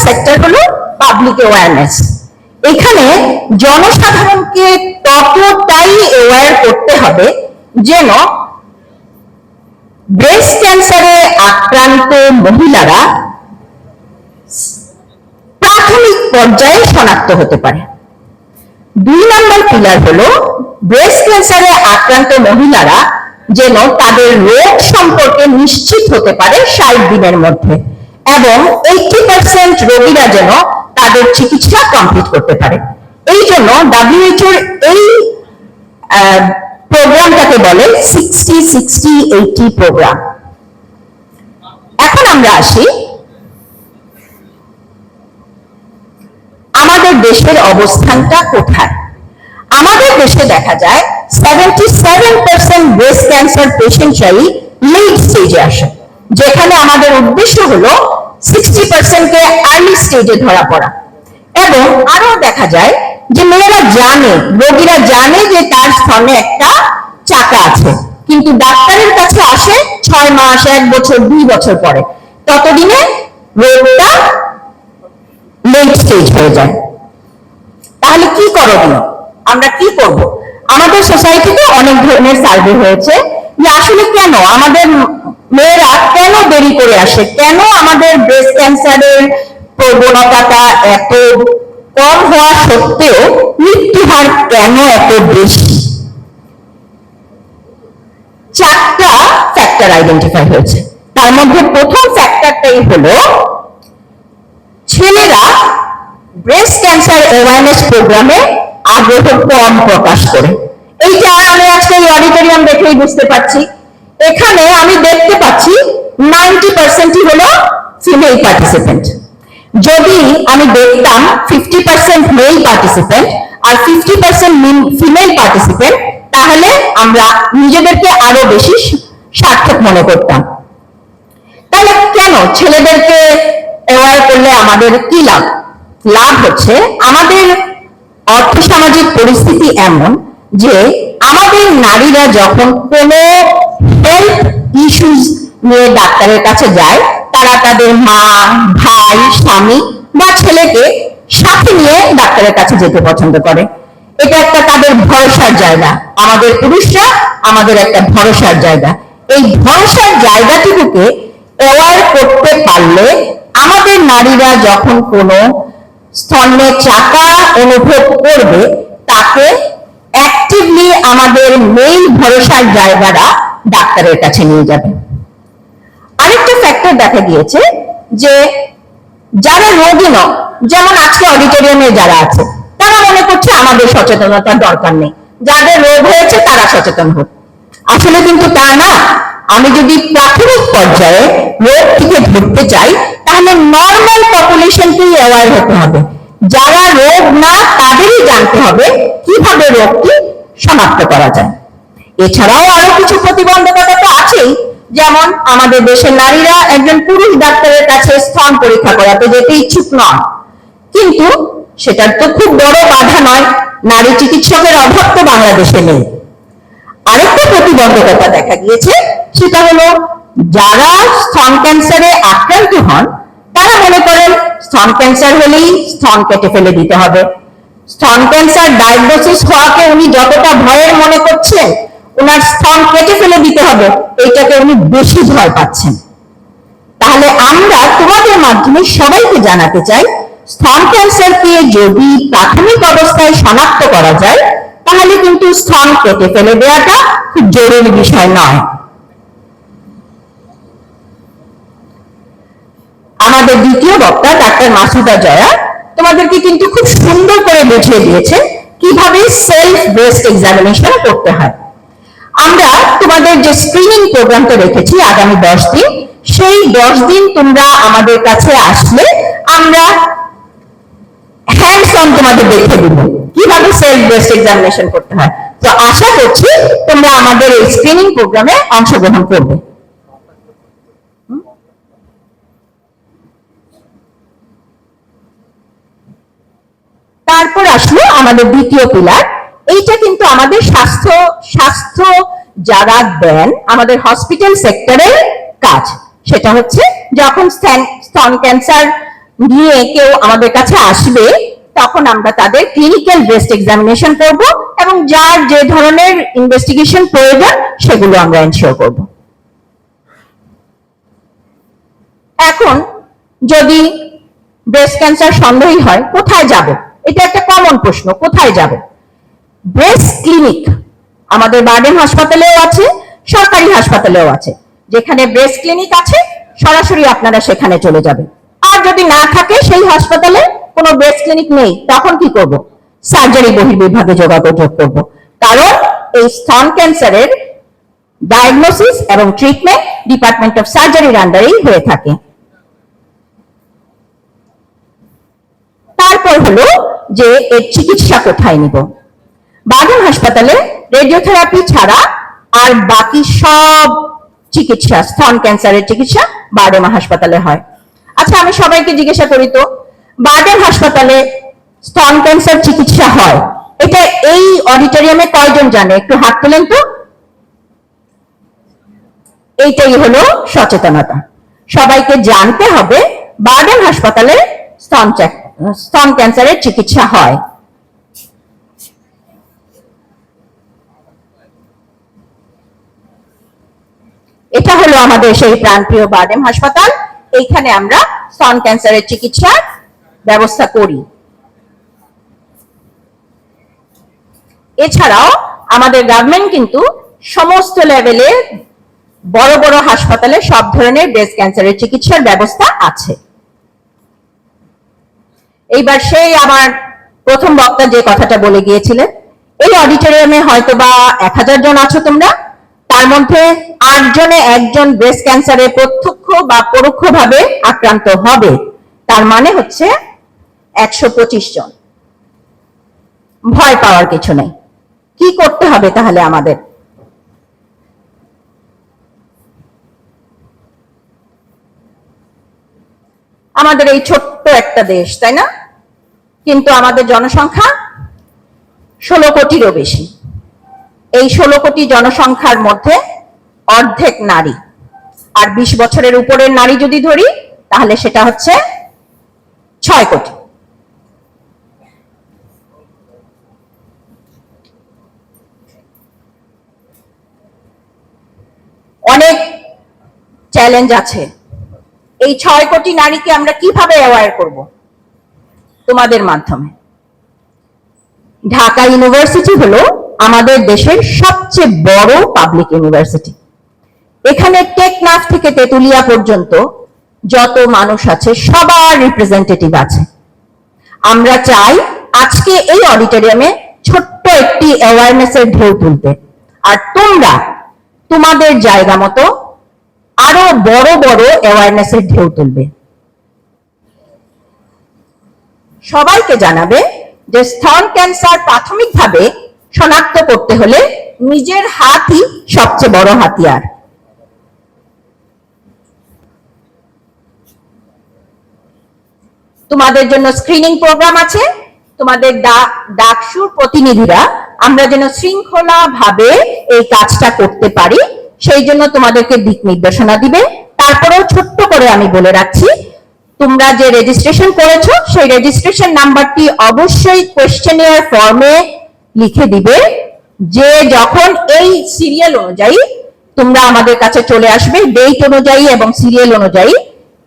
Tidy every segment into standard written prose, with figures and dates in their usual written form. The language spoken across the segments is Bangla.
সেক্টর হলো পাবলিক অ্যাওয়ারনেস। এখানে জনসাধারণকে ততটাই অ্যাওয়্যার করতে হবে যেন ব্রেস্ট ক্যান্সারে আক্রান্ত মহিলারা প্রাথমিক পর্যায়ে শনাক্ত হতে পারে। 2 নম্বর পিলার হলো ব্রেস্ট ক্যান্সারে আক্রান্ত মহিলারা যেন তাদের রোগ সম্পর্কে নিশ্চিত হতে পারে 60 দিনের মধ্যে, এবং 80% রোগীরা যেন তাদের চিকিৎসা কমপ্লিট করতে পারে। এই জন্য WHO এই প্রোগ্রামটাকে বলে 60-60-80 প্রোগ্রাম। এখন আমরা আসি আমাদের দেশের অবস্থানটা কোথায়। আমাদের দেশে দেখা যায় 77% ব্রেস্ট ক্যান্সার পেশেন্টরাই লেট স্টেজে আসে, যেখানে আমাদের উদ্দেশ্য হলো 60% কে আর্লি স্টেজে ধরা পড়া। এবং আরো দেখা যায় যে মেয়েরা জানে, রোগীরা জানে যে তার স্তনে একটা চাকা আছে, কিন্তু ডাক্তারের কাছে আসে 6 মাস, 1 বছর, 2 বছর পরে, ততদিনে রোগটা লেট স্টেজ হয়ে যায়। তাহলে কি করণীয়, আমরা কি করব? আমাদের সোসাইটিতে অনেক ধরনের সার্ভে হয়েছে যে আসলে কেন আমাদের মেয়েরা কেন দেরি করে আসে, কেন আমাদের ব্রেস্ট ক্যান্সারের প্রবণতাটা এত কম হওয়া সত্ত্বেও মৃত্যু হার কেন এত বেশি। 4টা ফ্যাক্টর আইডেন্টিফাই হয়েছে। তার মধ্যে প্রথম ফ্যাক্টরটাই হলো ছেলেরা ব্রেস্ট ক্যান্সার অ্যাওয়ারনেস প্রোগ্রামে আগ্রহ কম প্রকাশ করে। এইটা আমি আজকে এই অডিটোরিয়াম দেখেই বুঝতে পারছি। এখানে আমি দেখতে পাচ্ছি 90%ই হলো ফিমেল পার্টিসিপেন্ট। যদি আমি দেখতাম 50% মেল পার্টিসিপেন্ট আর 50% ফিমেল পার্টিসিপেন্ট, তাহলে আমরা নিজেদেরকে আরো বেশি সার্থক মনে করতাম। তাহলে কেন ছেলেদেরকে অ্যাওয়্যার করলে আমাদের কি লাভ? লাভ হচ্ছে আমাদের অর্থসামাজিক পরিস্থিতি এমন যে আমাদের নারীরা যখন কোনো হেলথ ইস্যুস নিয়ে ডাক্তারের কাছে যায়, তারা তাদের মা, ভাই, স্বামী বা ছেলেকে সাথে নিয়ে ডাক্তারের কাছে যেতে পছন্দ করে। এটা একটা তাদের ভরসার জায়গা। আমাদের পুরুষরা আমাদের একটা ভরসার জায়গা। এই ভরসার জায়গাটুকুকে অ্যাওয়্যার করতে পারলে আমাদের নারীরা যখন কোনো স্তনে চাকা অনুভব করবে, তাকে অ্যাক্টিভলি আমাদের মেইল ভরসার জায়গারা ডাক্তারের কাছে নিয়ে যাবে। আরেকটা ফ্যাক্টর দেখা গিয়েছে যে যারা রোগী নয়, যেমন আজকে অডিটোরিয়ামে যারা আছে, তারা মনে করছে আমাদের সচেতনতার দরকার নেই, যাদের রোগ হয়েছে তারা সচেতন হোক। আসলে কিন্তু তা না। আমি যদি প্রাথমিক পর্যায়ে রোগ থেকে ধরতে চাই, তাহলে নর্মাল পপুলেশনকেই অ্যাওয়্যার হতে হবে। যারা রোগ না, তাদেরই জানতে হবে কিভাবে রোগটি শনাক্ত করা যায়। এছাড়াও আরো কিছু প্রতিবন্ধকতা তো আছেই, যেমন আমাদের দেশের নারীরা একজন পুরুষ ডাক্তারের কাছে স্তন পরীক্ষা করাতে যেতে ইচ্ছুক নন, কিন্তু সেটার তো খুব বড় বাধা নয়। নারী চিকিৎসকের অভাব তো বাংলাদেশে নেই। আরেকটা প্রতিবন্ধকতা দেখা গিয়েছে, সেটা হলো যারা স্তন ক্যান্সারে আক্রান্ত হন, তারা মনে করেন স্তন ক্যান্সার হলেই স্তন কেটে ফেলে দিতে হবে। স্তন ক্যান্সার ডায়াগনোসিস হওয়াকে উনি যতটা ভয়ের মনে করছেন, ওনার স্তন কেটে ফেলে দিতে হবে এইটাকে উনি বেশি ভয় পাচ্ছেন। তাহলে আমরা তোমাদের মাধ্যমে সবাইকে জানাতে চাই, স্তন ক্যান্সারকে যদি প্রাথমিক অবস্থায় শনাক্ত করা যায়, তাহলে কিন্তু স্তন কেটে ফেলে দেওয়াটা খুব জরুরি বিষয় নয়। আমাদের দ্বিতীয় বক্তা ডাক্তার মাসুদা জয়া তোমাদেরকে কিন্তু খুব সুন্দর করে বুঝিয়ে দিয়েছে কিভাবে সেলফ ব্রেস্ট এক্সামিনেশন করতে হয়। আমরা তোমাদের যে স্ক্রিনিং প্রোগ্রামটা রেখেছি আগামী 10 দিন, সেই 10 দিন তোমরা আমাদের কাছে আসলে আমরা হ্যান্ডস অন তোমাদের দেখে দিব কিভাবে সেলফ ব্রেস্ট এক্সামিনেশন করতে হয়। তো আশা করছি তোমরা আমাদের এই স্ক্রিনিং প্রোগ্রামে অংশগ্রহণ করবে। তারপর আসলো আমাদের দ্বিতীয় পিলার। এইটা কিন্তু আমাদের স্বাস্থ্য যারা দেন আমাদের হসপিটাল সেক্টরের কাজ। সেটা হচ্ছে যখন স্তন ক্যান্সার নিয়ে কেউ আমাদের কাছে আসবে, তখন আমরা তাদের ক্লিনিক্যাল ব্রেস্ট এক্সামিনেশন করব এবং যার যে ধরনের ইনভেস্টিগেশন প্রয়োজন সেগুলো আমরা এনশিওর করব। এখন যদি ব্রেস্ট ক্যান্সার সন্দেহী হয়, কোথায় যাব? এটা একটা কমন প্রশ্ন, কোথায় যাব? ব্রেস্ট ক্লিনিক আমাদের বারডেম হাসপাতালেও আছে, সরকারি হাসপাতালেও আছে। যেখানে ব্রেস্ট ক্লিনিক আছে সরাসরি আপনারা সেখানে চলে যাবেন। আর যদি না থাকে, সেই হাসপাতালে কোনো ব্রেস্ট ক্লিনিক নেই, তখন কি করব? সার্জারি বহির্বিভাগে যোগাযোগ করব। কারণ এই স্তন ক্যান্সারের ডায়াগনোসিস এবং ট্রিটমেন্ট ডিপার্টমেন্ট অফ সার্জারির আন্ডারেই হয়ে থাকে। তারপর হলো যে এর চিকিৎসা কোথায় নিব। বারডেম হাসপাতালে রেডিওথেরাপি ছাড়া আর বাকি সব চিকিৎসা, স্তন ক্যান্সারের চিকিৎসা বারডেম হাসপাতালে হয়। আচ্ছা, আমি সবাইকে জিজ্ঞাসা করি তো, বারডেম হাসপাতালে স্তন ক্যান্সার চিকিৎসা হয়, এটা এই অডিটোরিয়ামে কয়জন জানে? একটু হাত তোলেন তো। এইটাই হলো সচেতনতা। সবাইকে জানতে হবে বারডেম হাসপাতালে স্তন ক্যান্সারের চিকিৎসা হয়। এটা হলো আমাদের সেই প্রাণপ্রিয় বারডেম হাসপাতাল। এইখানে আমরা স্তন ক্যান্সারের চিকিৎসার ব্যবস্থা করি। এছাড়াও আমাদের গভর্নমেন্ট কিন্তু সমস্ত লেভেলে বড় বড় হাসপাতালে সব ধরনের ব্রেস্ট ক্যান্সারের চিকিৎসার ব্যবস্থা আছে। এইবার সেই আমার প্রথম বক্তা যে কথাটা বলে গিয়েছিলেন, এই অডিটোরিয়ামে হয়তো বা 1000 জন আছো তোমরা, তার মধ্যে 8 জনে একজন ব্রেস্ট ক্যান্সারে প্রত্যক্ষ বা পরোক্ষভাবে আক্রান্ত হবে। তার মানে হচ্ছে 125 জন। ভয় পাওয়ার কিছু নেই। কি করতে হবে তাহলে আমাদের? আমাদের এই ছোট্ট একটা দেশ, তাই না? কিন্তু আমাদের জনসংখ্যা 16 কোটিরও বেশি। এই 16 কোটি জনসংখ্যার মধ্যে অর্ধেক নারী, আর 20 বছরের উপরের নারী যদি ধরি তাহলে সেটা হচ্ছে 6 কোটি। অনেক চ্যালেঞ্জ আছে। এই 6 কোটি নারীকে আমরা কিভাবে অ্যাওয়্যার করব? তোমাদের মাধ্যমে। ঢাকা ইউনিভার্সিটি হলো আমাদের দেশের সবচেয়ে বড় পাবলিক ইউনিভার্সিটি। এখানে টেকনাফ থেকে তেতুলিয়া পর্যন্ত যত মানুষ আছে সবার রিপ্রেজেন্টেটিভ আছে। আমরা চাই আজকে এই অডিটোরিয়ামে ছোট্ট একটি অ্যাওয়ারনেসের ঢেউ তুলতে, আর তোমরা তোমাদের জায়গা মতো আরো বড় বড় অ্যাওয়ারনেসের ঢেউ তুলবে। সবাইকে জানাবে যে স্তন ক্যান্সার প্রাথমিকভাবে শনাক্ত করতে হলে নিজের হাতই সবচেয়ে বড় হাতিয়ার। তোমাদের জন্য স্ক্রিনিং প্রোগ্রাম আছে। তোমাদের ডাকসুর প্রতিনিধিরা আমরা যেন শৃঙ্খলাভাবে এই কাজটা করতে পারি, সেই জন্য তোমাদেরকে দিক নির্দেশনা দিবে। তারপরেও ছোট্ট করে আমি বলে রাখছি, তোমরা যে রেজিস্ট্রেশন করেছো সেই রেজিস্ট্রেশন নাম্বারটি অবশ্যই কোয়েশ্চেনিয়ার ফর্মে লিখে দিবে, যে যখন এই সিরিয়াল অনুযায়ী তোমরা আমাদের কাছে চলে আসবে, ডেট অনুযায়ী এবং সিরিয়াল অনুযায়ী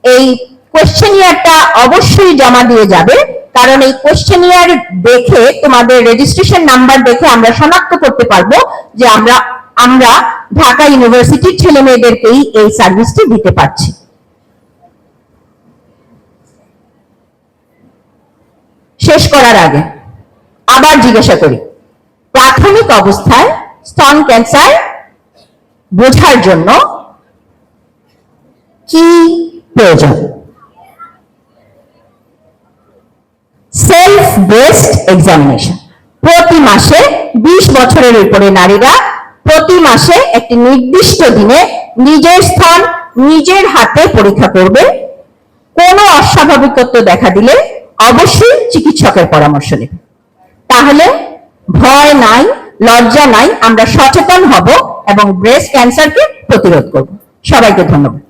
এই কোয়েশ্চেনিয়ারটা অবশ্যই জমা দিয়ে যাবে। কারণ এই কোয়েশ্চেনিয়ার দেখে, তোমাদের রেজিস্ট্রেশন নাম্বার দেখে আমরা শনাক্ত করতে পারবো যে আমরা ঢাকা ইউনিভার্সিটির ছেলে মেয়েদেরকেই এই সার্ভিসটি দিতে পারছি। শেষ করার আগে আবার জিজ্ঞাসা করি, প্রাথমিক অবস্থায় স্তন ক্যান্সার বোঝার জন্য কি প্রয়োজন? Self breast examination. প্রতি মাসে 20 বছরের উপরে নারীরা প্রতি মাসে একটি নির্দিষ্ট দিনে নিজের স্তন নিজের হাতে পরীক্ষা করবে। কোনো অস্বাভাবিকত্ব দেখা দিলে অবশ্যই চিকিৎসকের পরামর্শ নেবে। তাহলে ভয় নাই, লজ্জা নাই, আমরা সচেতন হব এবং ব্রেস্ট ক্যান্সারকে প্রতিরোধ করব। সবাইকে ধন্যবাদ।